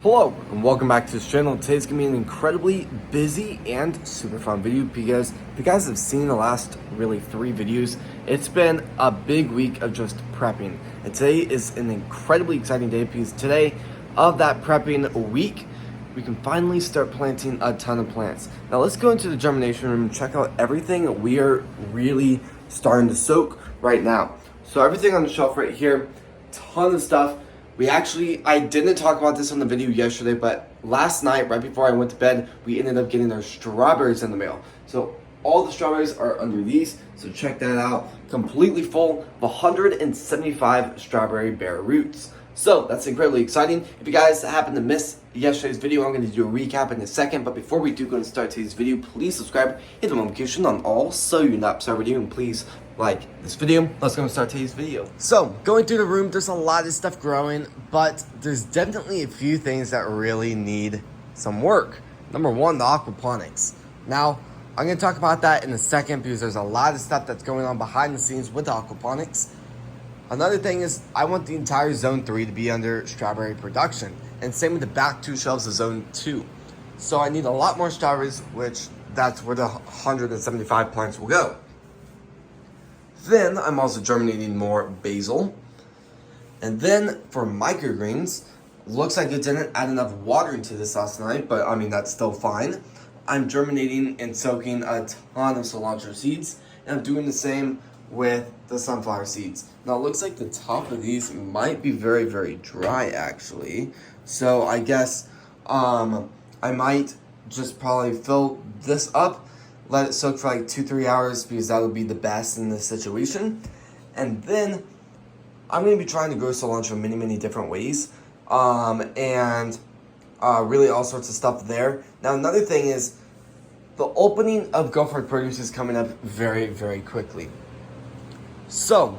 Hello and welcome back to this channel. Today's gonna be an incredibly busy and super fun video because if you guys have seen the last really 3 videos, it's been a big week of just prepping. And today is an incredibly exciting day because today of that prepping week, we can finally start planting a ton of plants. Now let's go into the germination room and check out everything we are really starting to soak right now. So everything on the shelf right here, ton of stuff. I didn't talk about this on the video yesterday, but last night, right before I went to bed, we ended up getting our strawberries in the mail. So all the strawberries are under these, so check that out. Completely full of 175 strawberry bare roots. So that's incredibly exciting. If you guys happen to miss yesterday's video, I'm going to do a recap in a second. But before we do go and start today's video, please subscribe, hit the notification on all so you're not missing our video, and please like this video. Let's go and start today's video. So going through the room, there's a lot of stuff growing, but there's definitely a few things that really need some work. Number one, the aquaponics. Now, I'm going to talk about that in a second because there's a lot of stuff that's going on behind the scenes with the aquaponics. Another thing is I want the entire zone 3 to be under strawberry production, and same with the back 2 shelves of zone 2. So I need a lot more strawberries, which that's where the 175 plants will go. Then I'm also germinating more basil. And then for microgreens, looks like it didn't add enough water into this last night, but I mean that's still fine. I'm germinating and soaking a ton of cilantro seeds, and I'm doing the same with the sunflower seeds. Now it looks like the top of these might be very, very dry actually. So I guess I might just probably fill this up, let it soak for like 2-3 hours because that would be the best in this situation. And then I'm going to be trying to grow cilantro many different ways. And really all sorts of stuff there. Now another thing is the opening of Go For It Produce is coming up very quickly. So,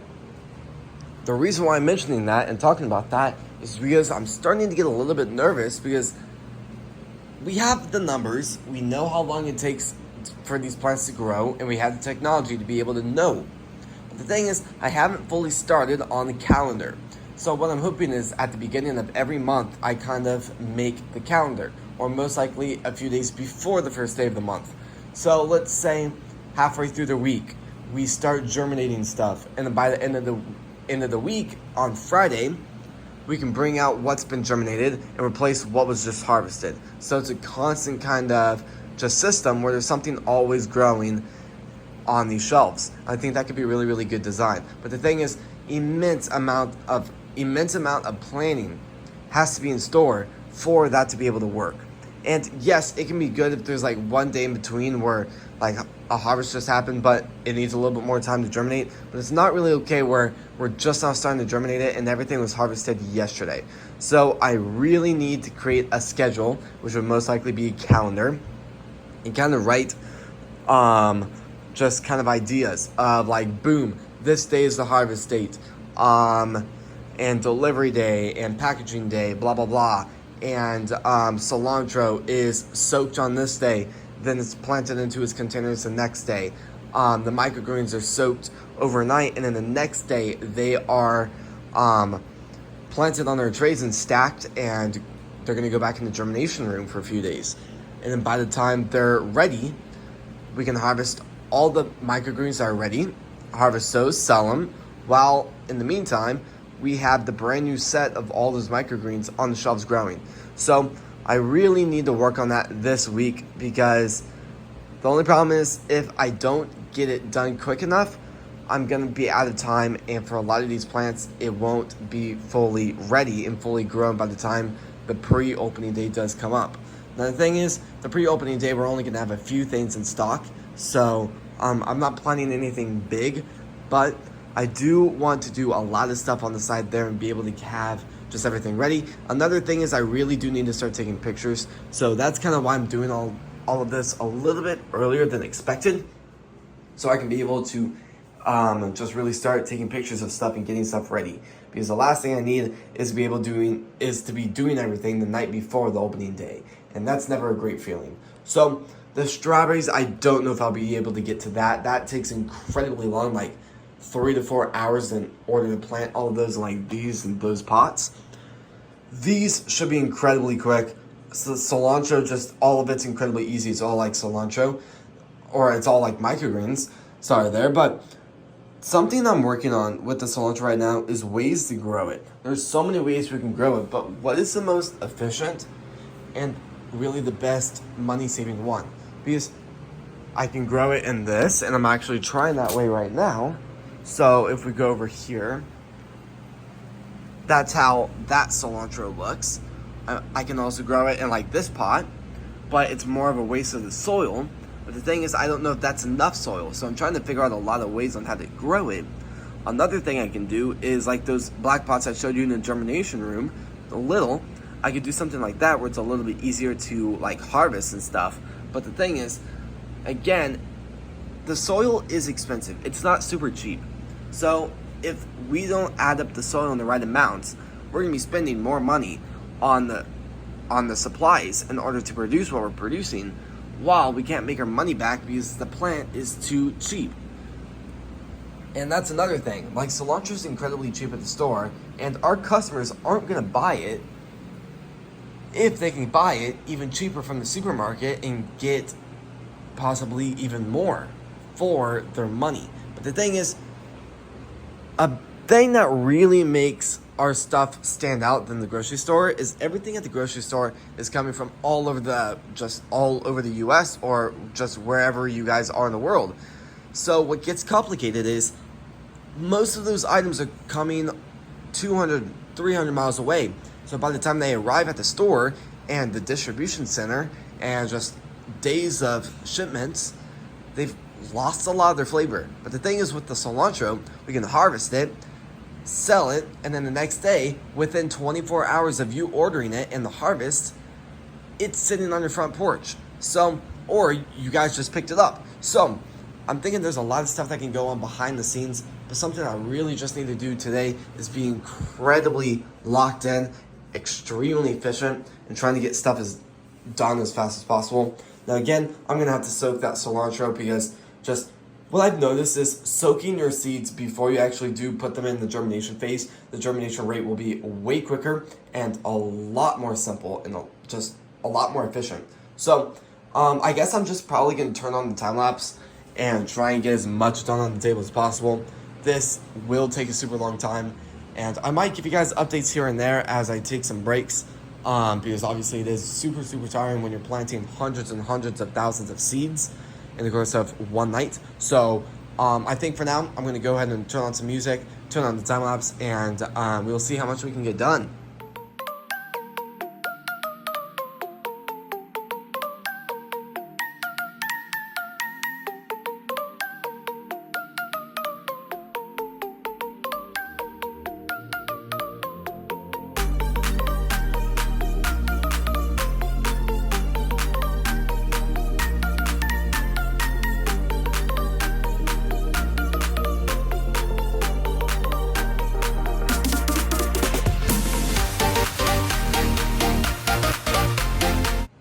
the reason why I'm mentioning that and talking about that is because I'm starting to get a little bit nervous because we have the numbers, we know how long it takes for these plants to grow, and we have the technology to be able to know. But the thing is, I haven't fully started on the calendar. So what I'm hoping is at the beginning of every month, I kind of make the calendar, or most likely a few days before the first day of the month. So let's say halfway through the week, we start germinating stuff, and then by the end of the week on Friday, we can bring out what's been germinated and replace what was just harvested. So it's a constant kind of just system where there's something always growing on these shelves. I think that could be a really good design. But the thing is, immense amount of planning has to be in store for that to be able to work. And yes, it can be good if there's like one day in between where like a harvest just happened, but it needs a little bit more time to germinate. But it's not really okay where we're just now starting to germinate it and everything was harvested yesterday. So I really need to create a schedule, which would most likely be a calendar, and kind of write just kind of ideas of like, boom, this day is the harvest date, and delivery day and packaging day, blah blah, and cilantro is soaked on this day, then it's planted into its containers the next day. The microgreens are soaked overnight, and then the next day they are planted on their trays and stacked, and they're going to go back in the germination room for a few days. And then by the time they're ready, we can harvest all the microgreens that are ready, harvest those, sell them, while in the meantime, we have the brand new set of all those microgreens on the shelves growing. So I really need to work on that this week because the only problem is if I don't get it done quick enough, I'm going to be out of time, and for a lot of these plants, it won't be fully ready and fully grown by the time the pre-opening day does come up. Now the thing is, the pre-opening day, we're only going to have a few things in stock, so I'm not planning anything big, but I do want to do a lot of stuff on the side there and be able to have just everything ready. Another thing is I really do need to start taking pictures, so that's kind of why I'm doing all of this a little bit earlier than expected, so I can be able to just really start taking pictures of stuff and getting stuff ready. Because the last thing I need is to be doing everything the night before the opening day, and that's never a great feeling. So the strawberries, I don't know if I'll be able to get to that. That takes incredibly long, like 3 to 4 hours in order to plant all of those in like these and those pots. These should be incredibly quick. So cilantro, just all of it's incredibly easy. It's all like cilantro, or it's all like microgreens. Sorry there, but something I'm working on with the cilantro right now is ways to grow it. There's so many ways we can grow it, but what is the most efficient and really the best money-saving one? Because I can grow it in this, and I'm actually trying that way right now. So if we go over here, that's how that cilantro looks. I can also grow it in like this pot, but it's more of a waste of the soil. But the thing is, I don't know if that's enough soil, so I'm trying to figure out a lot of ways on how to grow it. Another thing I can do is like those black pots I showed you in the germination room, the little, I could do something like that where it's a little bit easier to like harvest and stuff. But the thing is, again, the soil is expensive. It's not super cheap. So if we don't add up the soil in the right amounts, we're gonna be spending more money on the supplies in order to produce what we're producing, while we can't make our money back because the plant is too cheap. And that's another thing. Like, cilantro is incredibly cheap at the store, and our customers aren't gonna buy it if they can buy it even cheaper from the supermarket and get possibly even more for their money. But the thing is, a thing that really makes our stuff stand out than the grocery store is everything at the grocery store is coming from all over the US or just wherever you guys are in the world. So what gets complicated is most of those items are coming 200, 300 miles away. So by the time they arrive at the store and the distribution center and just days of shipments, they've lost a lot of their flavor. But the thing is, with the cilantro, we can harvest it, sell it, and then the next day, within 24 hours of you ordering it and the harvest, it's sitting on your front porch. So, or you guys just picked it up. So I'm thinking there's a lot of stuff that can go on behind the scenes, but something I really just need to do today is be incredibly locked in, extremely efficient, and trying to get stuff done as fast as possible. Now again, I'm gonna have to soak that cilantro because just what I've noticed is soaking your seeds before you actually do put them in the germination phase, the germination rate will be way quicker and a lot more simple and just a lot more efficient. So I guess I'm just probably gonna turn on the time lapse and try and get as much done on the table as possible. This will take a super long time, and I might give you guys updates here and there as I take some breaks, because obviously it is super, super tiring when you're planting hundreds and hundreds of thousands of seeds in the course of one night. So I think for now, I'm going to go ahead and turn on some music, turn on the time lapse, and we'll see how much we can get done.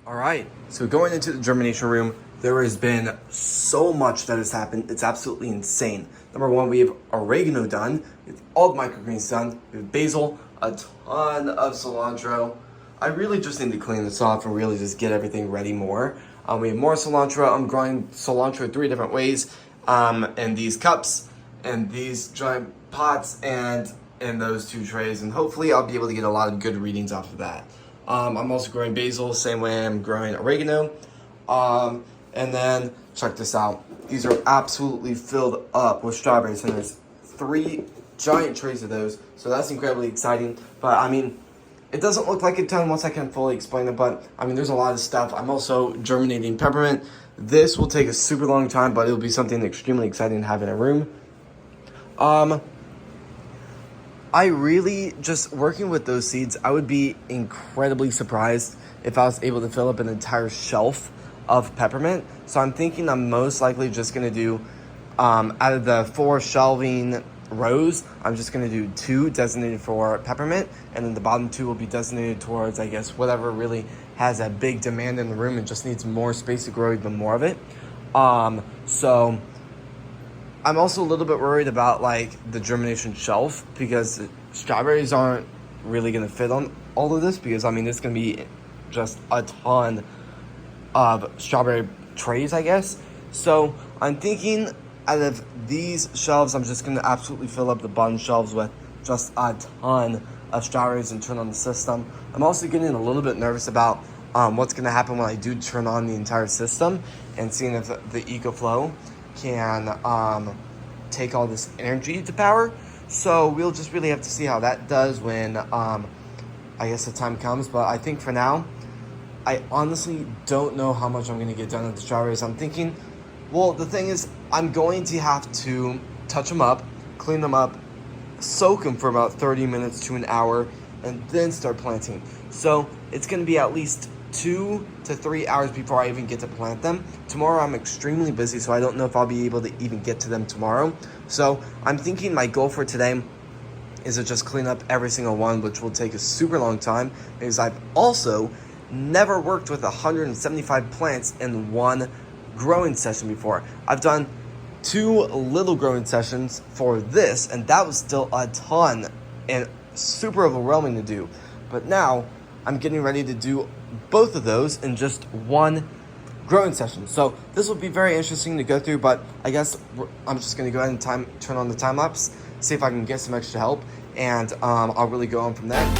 Alright, so going into the germination room, there has been so much that has happened. It's absolutely insane. Number one, we have oregano done, we have all the microgreens done, we have basil, a ton of cilantro. I really just need to clean this off and really just get everything ready more. We have more cilantro. I'm growing cilantro 3 different ways, in these cups, and these giant pots, and in those 2 trays, and hopefully I'll be able to get a lot of good readings off of that. I'm also growing basil, same way I'm growing oregano. And then, check this out. These are absolutely filled up with strawberries, and there's 3 giant trays of those, so that's incredibly exciting. But, I mean, it doesn't look like a ton once I can fully explain it, but, I mean, there's a lot of stuff. I'm also germinating peppermint. This will take a super long time, but it'll be something extremely exciting to have in a room. I really, just working with those seeds, I would be incredibly surprised if I was able to fill up an entire shelf of peppermint. So I'm thinking I'm most likely just going to do, out of the 4 shelving rows, I'm just going to do 2 designated for peppermint, and then the bottom 2 will be designated towards, I guess, whatever really has a big demand in the room and just needs more space to grow even more of it. So I'm also a little bit worried about like the germination shelf, because strawberries aren't really gonna fit on all of this, because I mean it's gonna be just a ton of strawberry trays, I guess. So I'm thinking out of these shelves, I'm just gonna absolutely fill up the bottom shelves with just a ton of strawberries and turn on the system. I'm also getting a little bit nervous about what's gonna happen when I do turn on the entire system, and seeing if the EcoFlow can take all this energy to power. So we'll just really have to see how that does when I guess the time comes. But I think for now, I honestly don't know how much I'm going to get done with the strawberries. I'm thinking, well, the thing is, I'm going to have to touch them up, clean them up, soak them for about 30 minutes to an hour, and then start planting. So it's going to be at least 2 to 3 hours before I even get to plant them. Tomorrow I'm extremely busy, so I don't know if I'll be able to even get to them tomorrow. So I'm thinking my goal for today is to just clean up every single one, which will take a super long time, because I've also never worked with 175 plants in one growing session before. I've done 2 little growing sessions for this, and that was still a ton and super overwhelming to do. But now I'm getting ready to do both of those in just one growing session. So this will be very interesting to go through, but I guess I'm just going to go ahead and turn on the time lapse, see if I can get some extra help, and I'll really go on from there.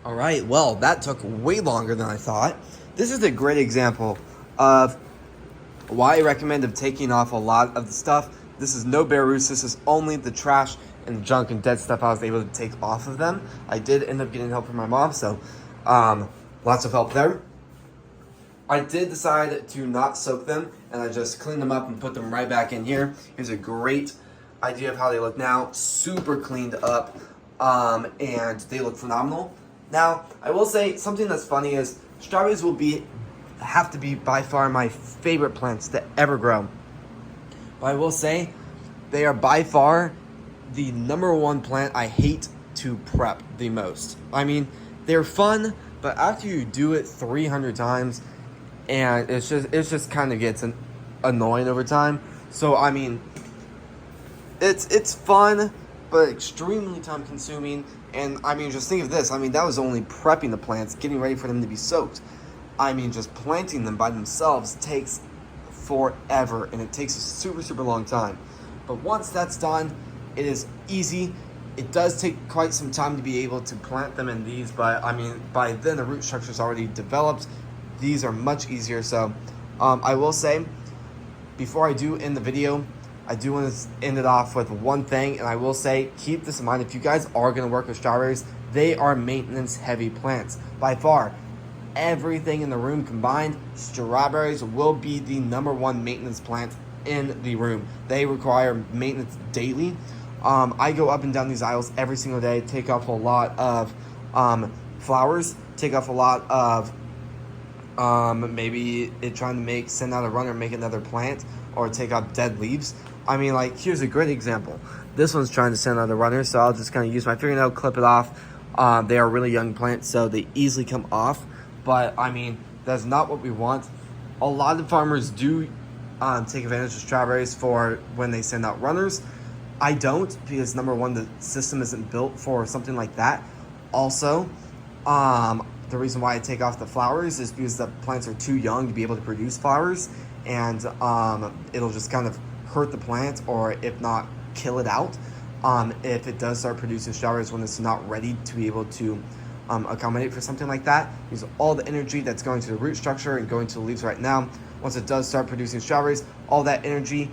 Alright, well, that took way longer than I thought. This is a great example of why I recommend of taking off a lot of the stuff. This is no bare roots, this is only the trash and junk and dead stuff I was able to take off of them. I did end up getting help from my mom, so lots of help there. I did decide to not soak them, and I just cleaned them up and put them right back in here. Here's a great idea of how they look now, super cleaned up, and they look phenomenal. Now, I will say something that's funny is strawberries will have to be by far my favorite plants to ever grow. But I will say they are by far the #1 plant I hate to prep the most. I mean, they're fun, but after you do it 300 times, and it's just kind of gets annoying over time. So I mean, it's fun, but extremely time consuming. And I mean, just think of this. I mean, that was only prepping the plants, getting ready for them to be soaked. I mean, just planting them by themselves takes forever, and it takes a super, super long time. But once that's done, it is easy. It does take quite some time to be able to plant them in these, but I mean, by then the root structure is already developed. These are much easier. So I will say, before I do end the video, I do want to end it off with one thing, and I will say, keep this in mind. If you guys are going to work with strawberries, they are maintenance-heavy plants. By far, everything in the room combined, strawberries will be the #1 maintenance plant in the room. They require maintenance daily. I go up and down these aisles every single day, take off a lot of flowers, take off a lot of maybe trying to send out a runner, make another plant, or take out dead leaves. I mean, like, here's a great example. This one's trying to send out a runner, so I'll just kind of use my fingernail, clip it off. They are really young plants, so they easily come off. But, I mean, that's not what we want. A lot of farmers do take advantage of strawberries for when they send out runners. I don't, because #1, the system isn't built for something like that. Also, the reason why I take off the flowers is because the plants are too young to be able to produce flowers, and it'll just kind of hurt the plant, or if not, kill it out if it does start producing strawberries when it's not ready to be able to accommodate for something like that. Because all the energy that's going to the root structure and going to the leaves right now, once it does start producing strawberries, all that energy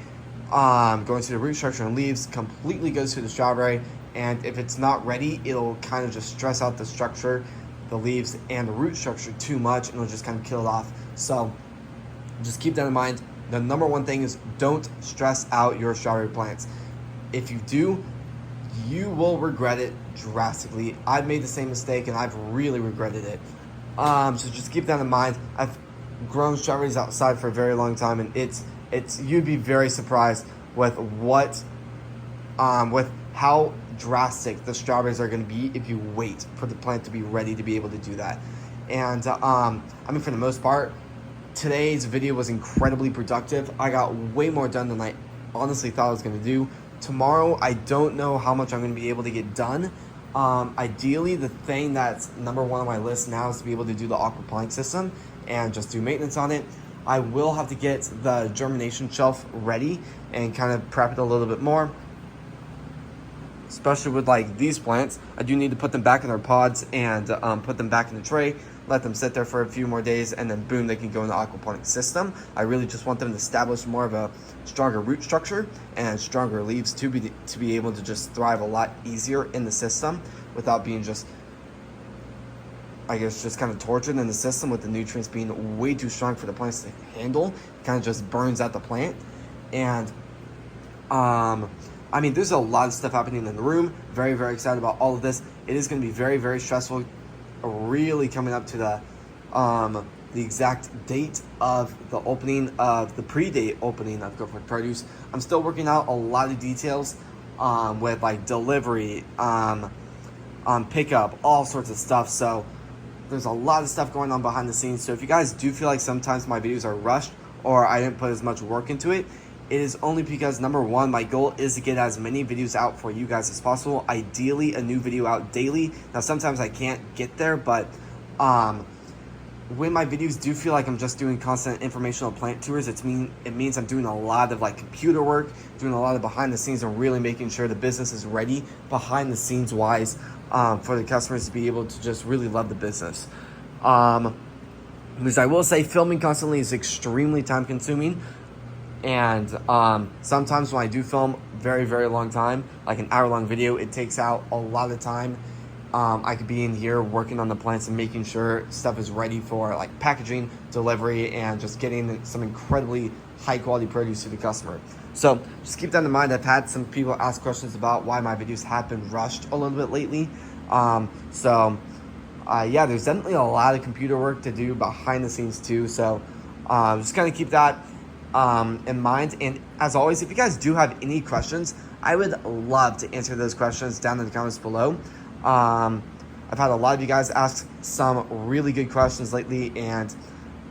going to the root structure and leaves completely goes to the strawberry, and if it's not ready, it'll kind of just stress out the structure, the leaves, and the root structure too much, and it'll just kind of kill it off. So just keep that in mind. The #1 thing is, don't stress out your strawberry plants. if you do, you will regret it drastically. I've made the same mistake and I've really regretted it. So just keep that in mind. I've grown strawberries outside for a very long time, and it's you'd be very surprised with with how drastic the strawberries are going to be if you wait for the plant to be ready to be able to do that. And I mean, for the most part, today's video was incredibly productive. I got way more done than I honestly thought I was going to do. Tomorrow, I don't know how much I'm going to be able to get done. Ideally, the thing that's number one on my list now is to be able to do the aquaponics system and just do maintenance on it. I will have to get the germination shelf ready and kind of prep it a little bit more. Especially with like these plants, I do need to put them back in their pods and put them back in the tray, let them sit there for a few more days, and then boom, they can go in the aquaponics system. I really just want them to establish more of a stronger root structure and stronger leaves to be able to just thrive a lot easier in the system without being just, I guess, just kind of tortured in the system with the nutrients being way too strong for the plants to handle. It kind of just burns out the plant. And I mean, there's a lot of stuff happening in the room. Very, very excited about all of this. It is going to be very, very stressful. Really coming up to the exact date of the opening of the pre-date opening of Go For Produce. I'm still working out a lot of details with like delivery, pickup, all sorts of stuff. So there's a lot of stuff going on behind the scenes. So if you guys do feel like sometimes my videos are rushed or I didn't put as much work into it, it is only because, number one, my goal is to get as many videos out for you guys as possible. Ideally, a new video out daily. Now, sometimes I can't get there, but when my videos do feel like I'm just doing constant informational plant tours, it means I'm doing a lot of like computer work, doing a lot of behind the scenes, and really making sure the business is ready behind the scenes wise for the customers to be able to just really love the business. Because I will say, filming constantly is extremely time consuming. And sometimes when I do film very, very long time, like an hour-long video, it takes out a lot of time. I could be in here working on the plants and making sure stuff is ready for like packaging, delivery, and just getting some incredibly high-quality produce to the customer. So just keep that in mind. I've had some people ask questions about why my videos have been rushed a little bit lately. Yeah, there's definitely a lot of computer work to do behind the scenes too. So just kind of keep that in mind. And as always, if you guys do have any questions, I would love to answer those questions down in the comments below. I've had a lot of you guys ask some really good questions lately, and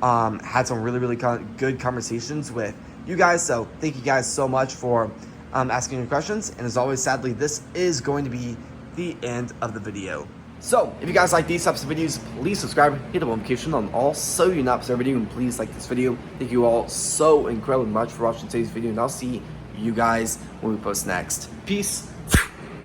had some really, really good conversations with you guys. So thank you guys so much for asking your questions. And as always, sadly, this is going to be the end of the video. So, if you guys like these types of videos, please subscribe, hit the notification on all so you not miss our video, and please like this video. Thank you all so incredibly much for watching today's video, and I'll see you guys when we post next. Peace.